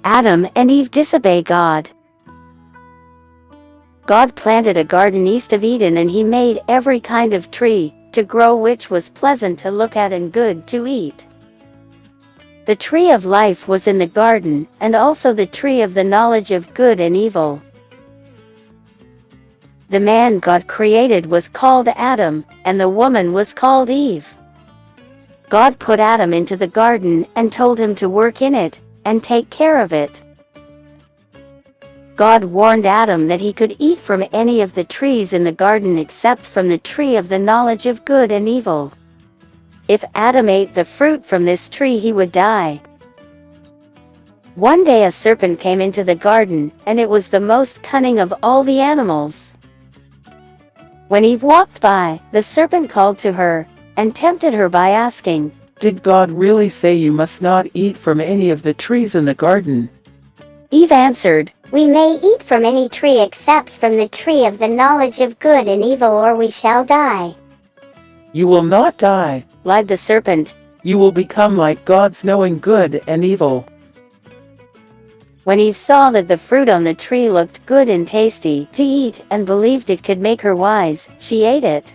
Adam and Eve disobey God. God planted a garden east of Eden, and he made every kind of tree to grow which was pleasant to look at and good to eat. The tree of life was in the garden, and also the tree of the knowledge of good and evil. The man God created was called Adam, and the woman was called Eve. God put Adam into the garden and told him to work in it and take care of it. God warned Adam that he could eat from any of the trees in the garden except from the tree of the knowledge of good and evil. If Adam ate the fruit from this tree, he would die. One day a serpent came into the garden, and it was the most cunning of all the animals. When Eve walked by, the serpent called to her and tempted her by asking, "Did God really say you must not eat from any of the trees in the garden?" Eve answered, "We may eat from any tree except from the tree of the knowledge of good and evil, or we shall die." "You will not die," lied the serpent. "You will become like gods, knowing good and evil." When Eve saw that the fruit on the tree looked good and tasty to eat and believed it could make her wise, she ate it.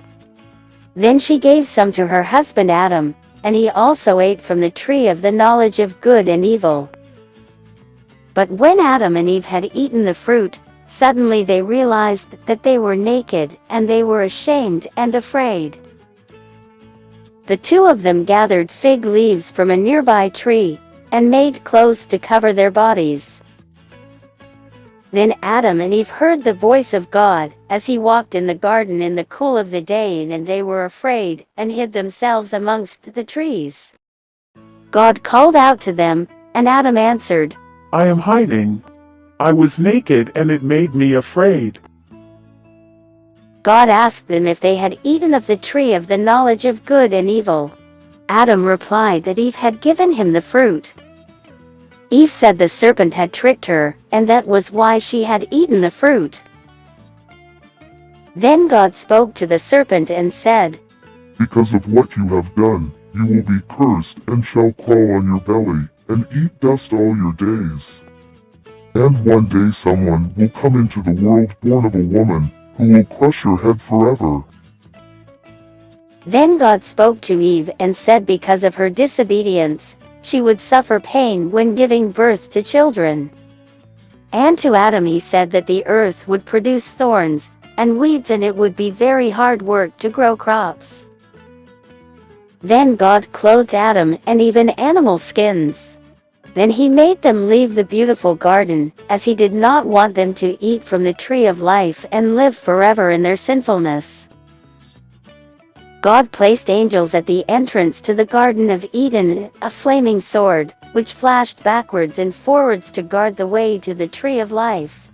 Then she gave some to her husband Adam, and he also ate from the tree of the knowledge of good and evil. But when Adam and Eve had eaten the fruit, suddenly they realized that they were naked, and they were ashamed and afraid. The two of them gathered fig leaves from a nearby tree and made clothes to cover their bodies. Then Adam and Eve heard the voice of God as he walked in the garden in the cool of the day, and they were afraid and hid themselves amongst the trees. God called out to them, and Adam answered, "I am hiding. I was naked, and it made me afraid." God asked them if they had eaten of the tree of the knowledge of good and evil. Adam replied that Eve had given him the fruit. Eve said the serpent had tricked her, and that was why she had eaten the fruit. Then God spoke to the serpent and said, "Because of what you have done, you will be cursed and shall crawl on your belly and eat dust all your days. And one day someone will come into the world born of a woman who will crush your head forever." Then God spoke to Eve and said because of her disobedience, she would suffer pain when giving birth to children. And to Adam he said that the earth would produce thorns and weeds, and it would be very hard work to grow crops. Then God clothed Adam and Eve in animal skins. Then he made them leave the beautiful garden, as he did not want them to eat from the tree of life and live forever in their sinfulness. God placed angels at the entrance to the Garden of Eden, a flaming sword, which flashed backwards and forwards to guard the way to the tree of life.